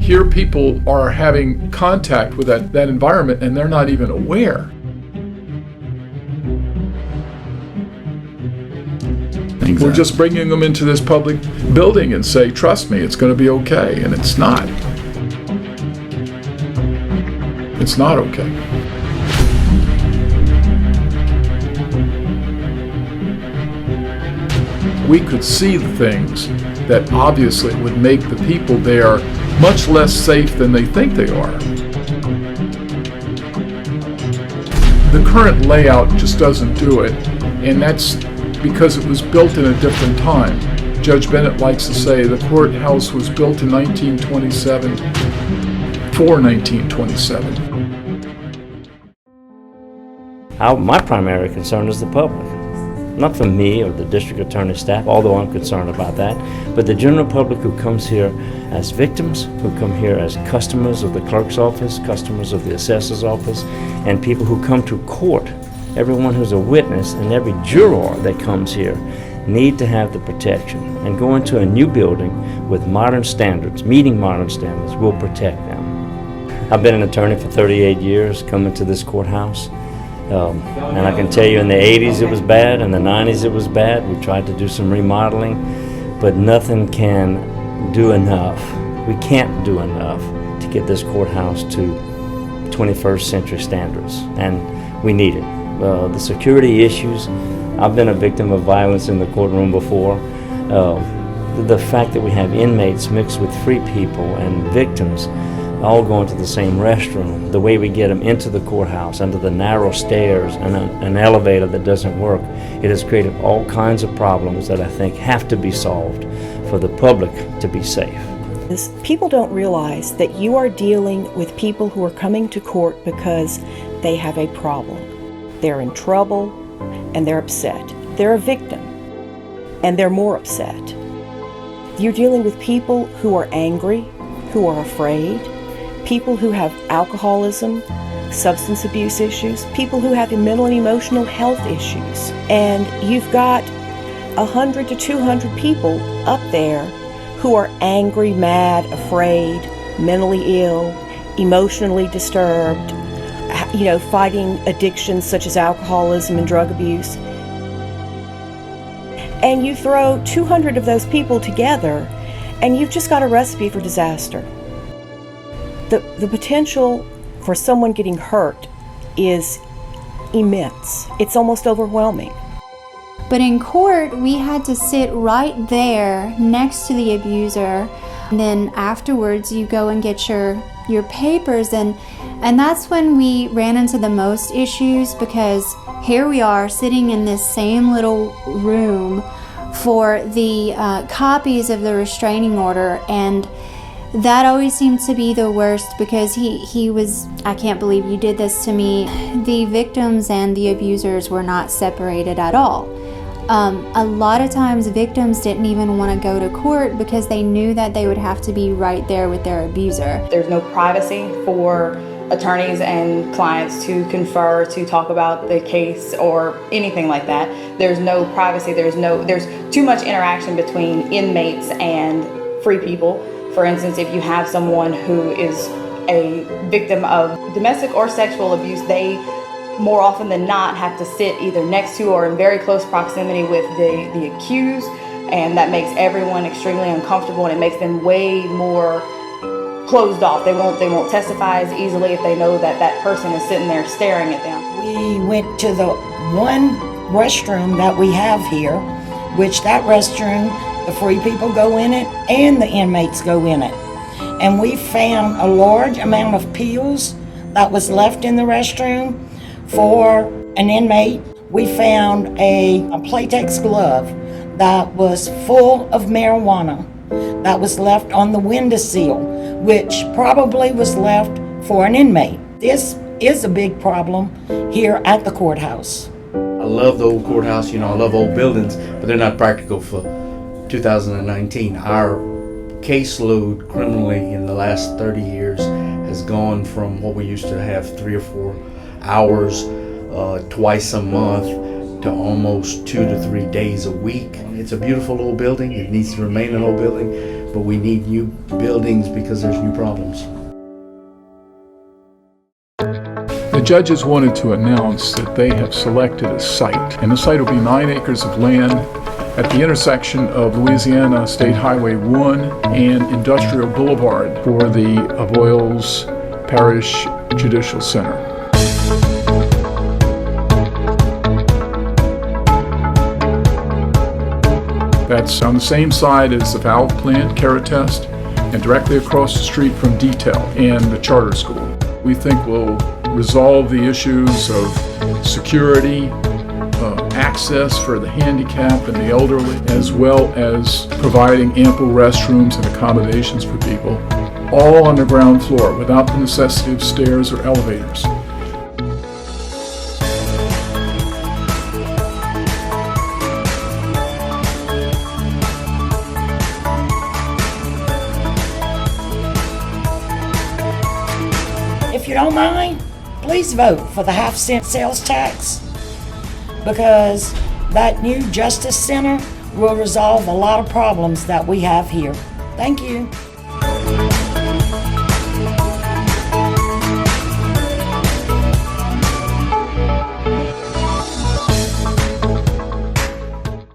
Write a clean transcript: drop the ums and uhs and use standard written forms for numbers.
Here people are having contact with that environment and they're not even aware. Exactly. We're just bringing them into this public building and say, trust me, it's going to be okay, and it's not. It's not okay. We could see the things that obviously would make the people there much less safe than they think they are. The current layout just doesn't do it, and that's because it was built in a different time. Judge Bennett likes to say the courthouse was built in 1927 for 1927. My primary concern is the public. Not for me or the district attorney staff, although I'm concerned about that, but the general public who comes here as victims, who come here as customers of the clerk's office, customers of the assessor's office, and people who come to court. Everyone who's a witness and every juror that comes here need to have the protection, and go into a new building with modern standards, meeting modern standards, will protect them. I've been an attorney for 38 years, coming to this courthouse. And I can tell you in the 80s it was bad, in the 90s it was bad. We tried to do some remodeling, but nothing can do enough. We can't do enough to get this courthouse to 21st century standards, and we need it. The security issues, I've been a victim of violence in the courtroom before. The fact that we have inmates mixed with free people and victims all going to the same restroom, the way we get them into the courthouse, under the narrow stairs and an elevator that doesn't work, it has created all kinds of problems that I think have to be solved for the public to be safe. People don't realize that you are dealing with people who are coming to court because they have a problem. They're in trouble and they're upset. They're a victim and they're more upset. You're dealing with people who are angry, who are afraid, people who have alcoholism, substance abuse issues, people who have mental and emotional health issues. And you've got 100 to 200 people up there who are angry, mad, afraid, mentally ill, emotionally disturbed, fighting addictions such as alcoholism and drug abuse. And you throw 200 of those people together and you've just got a recipe for disaster. The potential for someone getting hurt is immense. It's almost overwhelming. But in court, we had to sit right there next to the abuser. And then afterwards, you go and get your papers. And that's when we ran into the most issues, because here we are sitting in this same little room for the copies of the restraining order, and that always seemed to be the worst, because he was, I can't believe you did this to me. The victims and the abusers were not separated at all. A lot of times victims didn't even want to go to court because they knew that they would have to be right there with their abuser. There's no privacy for attorneys and clients to confer, to talk about the case or anything like that. There's no privacy, there's too much interaction between inmates and free people. For instance, if you have someone who is a victim of domestic or sexual abuse, they more often than not have to sit either next to or in very close proximity with the accused, and that makes everyone extremely uncomfortable, and it makes them way more closed off. They won't testify as easily if they know that that person is sitting there staring at them. We went to the one restroom that we have here, which that restroom, the free people go in it and the inmates go in it. And we found a large amount of pills that was left in the restroom for an inmate. We found a Playtex glove that was full of marijuana that was left on the windowsill, which probably was left for an inmate. This is a big problem here at the courthouse. I love the old courthouse, I love old buildings, but they're not practical for 2019. Our caseload criminally in the last 30 years has gone from what we used to have 3 or 4 hours twice a month to almost 2 to 3 days a week. It's a beautiful old building. It needs to remain an old building, but we need new buildings because there's new problems. The judges wanted to announce that they have selected a site, and the site will be 9 acres of land at the intersection of Louisiana State Highway 1 and Industrial Boulevard for the Avoyelles Parish Judicial Center. That's on the same side as the valve plant, Courthouse, and directly across the street from Detail and the charter school. We think we'll resolve the issues of security, access for the handicapped and the elderly, as well as providing ample restrooms and accommodations for people, all on the ground floor without the necessity of stairs or elevators. If you don't mind, please vote for the half-cent sales tax, because that new Justice Center will resolve a lot of problems that we have here. Thank you.